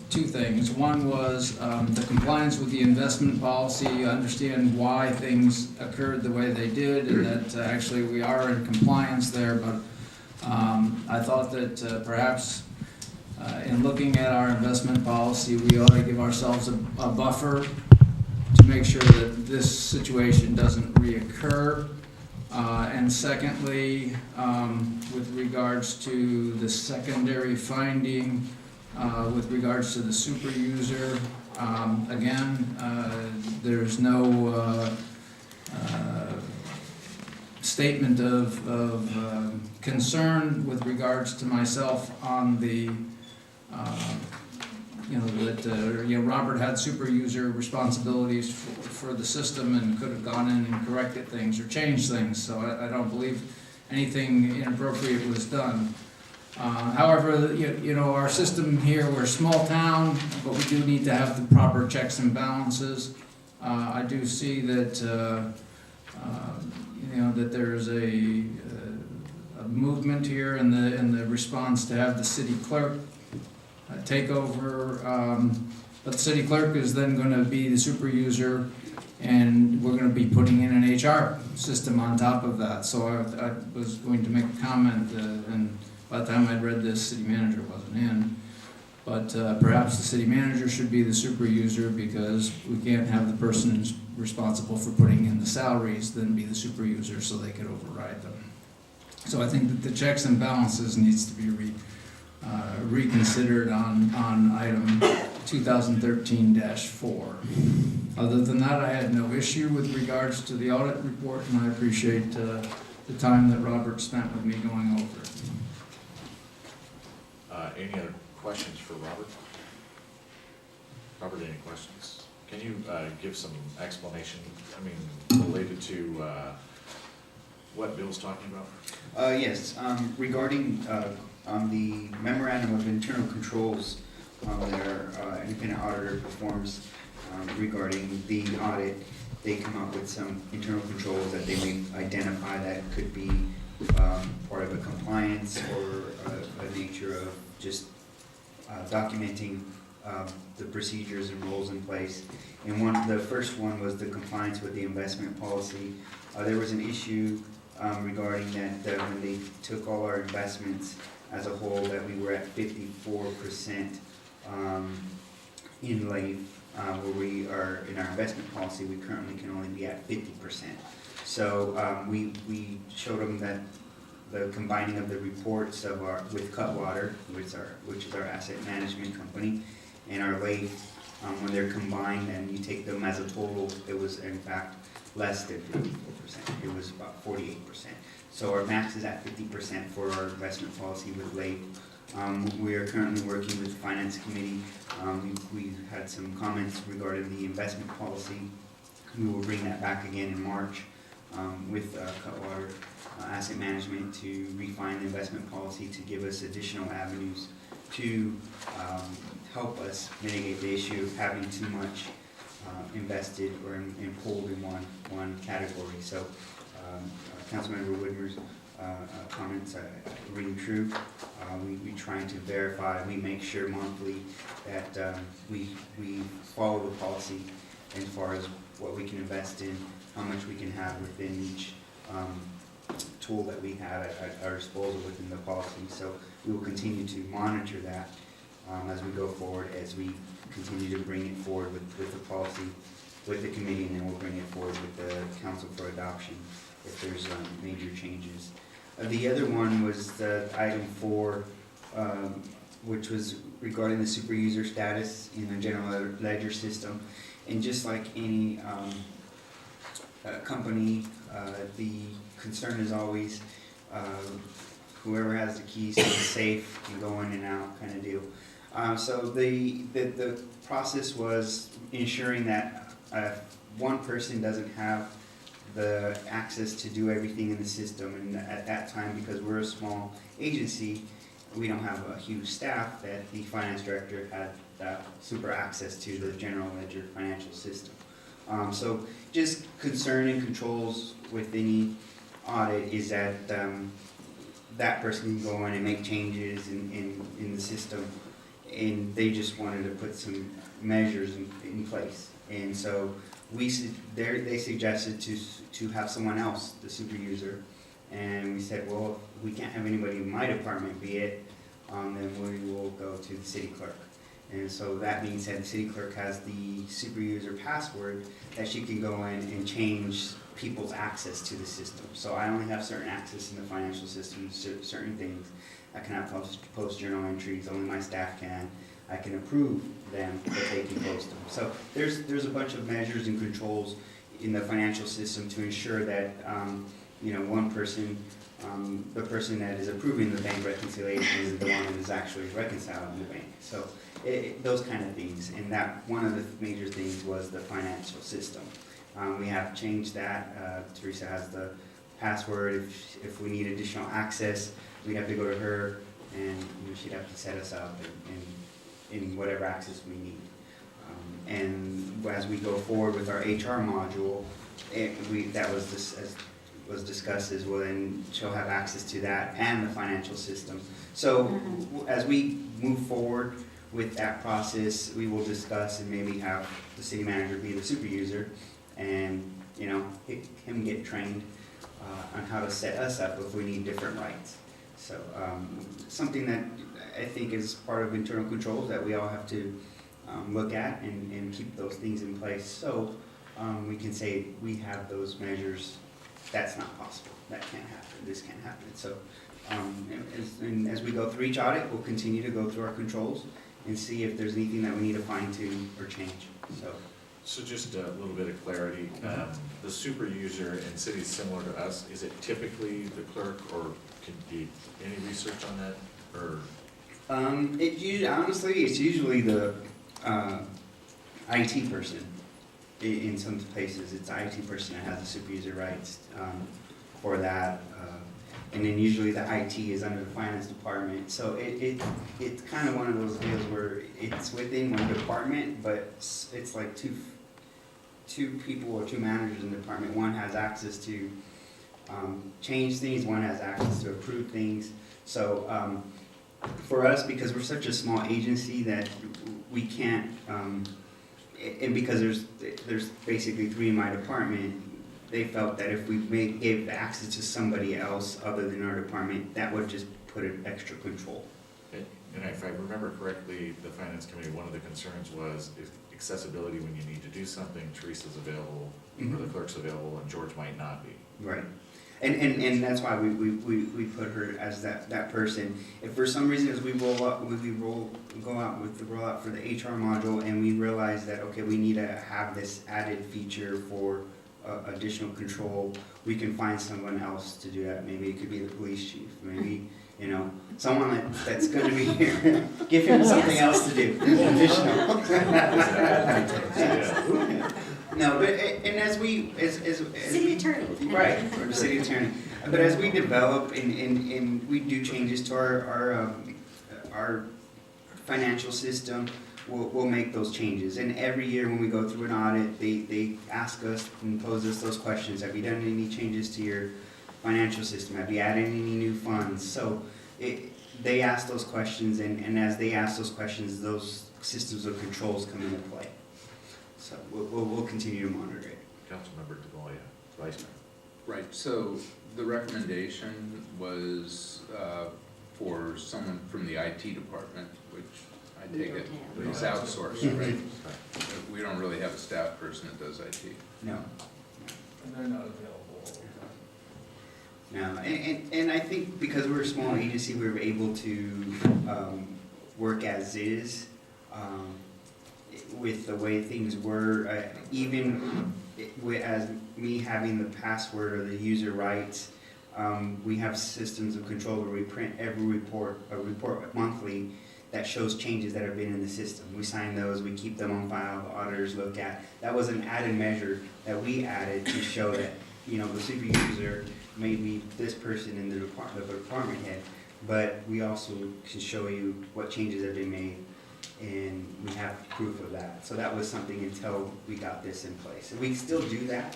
two things. One was the compliance with the investment policy. Understand why things occurred the way they did, and that actually we are in compliance there. But I thought that perhaps in looking at our investment policy, we ought to give ourselves a buffer to make sure that this situation doesn't reoccur. And secondly, with regards to the secondary finding, with regards to the super user, again, there's no statement of concern with regards to myself on the Robert had super user responsibilities for the system and could have gone in and corrected things or changed things. So I don't believe anything inappropriate was done. However, our system here, we're a small town, but we do need to have the proper checks and balances. I do see that that there's a movement here in the response to have the city clerk take over, but the city clerk is then going to be the super user, and we're going to be putting in an HR system on top of that. So I was going to make a comment, and by the time I'd read this, city manager wasn't in. But perhaps the city manager should be the super user, because we can't have the person who's responsible for putting in the salaries then be the super user, so they could override them. So I think that the checks and balances needs to be reconsidered on item 2013-4. Other than that, I had no issue with regards to the audit report, and I appreciate the time that Robert spent with me going over it. Any other questions for Robert? Robert, any questions? Can you give some explanation, related to what Bill's talking about? Yes, regarding on the memorandum of internal controls that our independent auditor performs regarding the audit, they come up with some internal controls that they may identify that could be part of a compliance or a nature of just documenting the procedures and rules in place. And the first one was the compliance with the investment policy. There was an issue regarding that when they took all our investments as a whole, that we were at 54% in life, where we are in our investment policy, we currently can only be at 50%. So we showed them that the combining of the reports of with Cutwater, which is our asset management company, and our lake, when they're combined and you take them as a total, it was in fact less than 54%. It was about 48%. So our max is at 50% for our investment policy with lake. We are currently working with the Finance Committee. We had some comments regarding the investment policy. We will bring that back again in March with Cutwater Asset Management to refine the investment policy to give us additional avenues to help us mitigate the issue of having too much invested or pulled in one category. So Councilmember Whitmer's comments ring true. We trying to verify, we make sure monthly that we follow the policy as far as what we can invest in, how much we can have within each tool that we have at our disposal within the policy. So we will continue to monitor that as we go forward, as we continue to bring it forward with the policy, with the committee, and then we'll bring it forward with the council for adoption if there's major changes. The other one was the item 4, which was regarding the super user status in the general ledger system. And just like any company, the concern is always whoever has the keys to the safe can go in and out kind of deal. So the process was ensuring that one person doesn't have the access to do everything in the system, and at that time, because we're a small agency, we don't have a huge staff, that the finance director had that super access to the general ledger financial system. So just concern and controls with any audit is that that person can go in and make changes in the system and they just wanted to put some measures in place. And so they suggested to have someone else, the super user, and we said, well, if we can't have anybody in my department be it, then we will go to the city clerk. And so that being said, the city clerk has the super user password that she can go in and change people's access to the system. So I only have certain access in the financial system, certain things. I cannot post journal entries, only my staff can. I can approve them, but they can post them. So there's a bunch of measures and controls in the financial system to ensure that, one person, the person that is approving the bank reconciliation isn't the one that is actually reconciling the bank. So those kind of things, and that one of the major things was the financial system. We have changed that. Teresa has the password. If we need additional access, we'd have to go to her, and she'd have to set us up in whatever access we need. And as we go forward with our HR module, that was discussed as well, and she'll have access to that and the financial system. So as we move forward with that process, we will discuss and maybe have the city manager be the super user, and him get trained on how to set us up if we need different rights. So something that I think is part of internal controls that we all have to look at and keep those things in place. So we can say we have those measures. That's not possible. That can't happen. This can't happen. So as we go through each audit, we'll continue to go through our controls and see if there's anything that we need to fine tune or change. So just a little bit of clarity, the super user in cities similar to us, is it typically the clerk, or can you, any research on that, or? Honestly, it's usually the IT person. In some places, it's the IT person that has the super user rights for that. And then usually the IT is under the finance department. So it's kind of one of those deals where it's within one department, but it's like two people or two managers in the department. One has access to change things, one has access to approve things. So for us, because we're such a small agency that we can't, and because there's basically 3 in my department, they felt that if we gave the access to somebody else other than our department, that would just put an extra control. And if I remember correctly, the finance committee, one of the concerns was if accessibility when you need to do something, Teresa's available, or the clerk's available, and George might not be. Right. And that's why we put her as that person. If for some reason as we go out with the rollout for the HR module, and we realize that okay, we need to have this added feature for additional control, we can find someone else to do that. Maybe it could be the police chief. Maybe someone that's going to be here. Give him something else to do. Additional. No, but and as city attorney. Right, or the city attorney. But as we develop and we do changes to our financial system, we'll make those changes. And every year when we go through an audit, they ask us and pose us those questions. Have you done any changes to your financial system? Have you added any new funds? So they ask those questions, and as they ask those questions, those systems of controls come into play. So we'll continue to monitor it. Councilmember DeGoya, Vice Mayor. Right, so the recommendation was for someone from the IT department, which I take it is outsourced, right? We don't really have a staff person that does IT. No. And they're not available all the time. No, and I think because we're a small agency, we were able to work as is. With the way things were, even as me having the password or the user rights, we have systems of control where we print a report monthly that shows changes that have been in the system. We sign those, we keep them on file, the auditors look at. That was an added measure that we added to show that, the super user may be this person in the department head, but we also can show you what changes have been made, and we have proof of that. So that was something until we got this in place. And we still do that.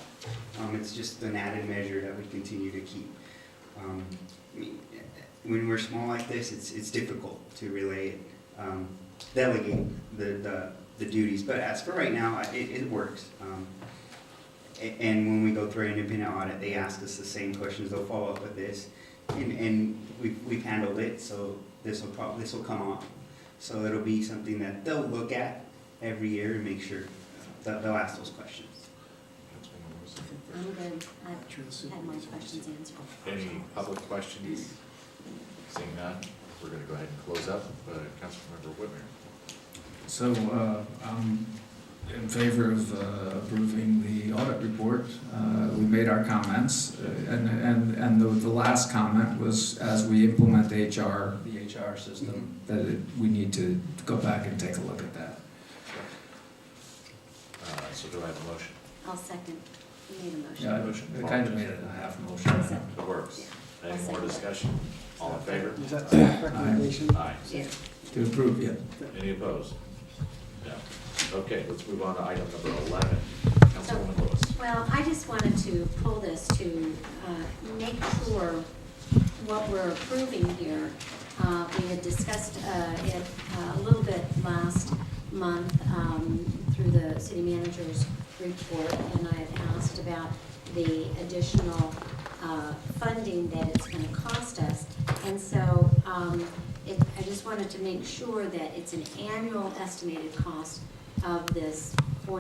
It's just an added measure that we continue to keep. When we're small like this, it's difficult to relay it delegate the duties. But as for right now, it works. And when we go through an independent audit, they ask us the same questions. They'll follow up with this, and we've handled it. So this will come off. So it'll be something that they'll look at every year and make sure that they'll ask those questions. I'm good. I've had my questions answered. Any public questions? Seeing none, we're gonna go ahead and close up. Councilmember Whitmer. So, I'm in favor of approving the audit report. We made our comments, and the last comment was, as we implement the HR system, that we need to go back and take a look at that. So do I have a motion? I'll second. You made a motion. Yeah, Motion. I kind of made it a half motion. It works. Yeah. Any more discussion? All in favor? Is that the recommendation? Aye. Yeah. To approve, yeah. Any opposed? No. Okay, let's move on to item number 11. Councilwoman Lewis. Well, I just wanted to pull this to make sure what we're approving here. We had discussed it a little bit last month through the city manager's report, and I had asked about the additional funding that it's going to cost us. And so I just wanted to make sure that it's an annual estimated cost of this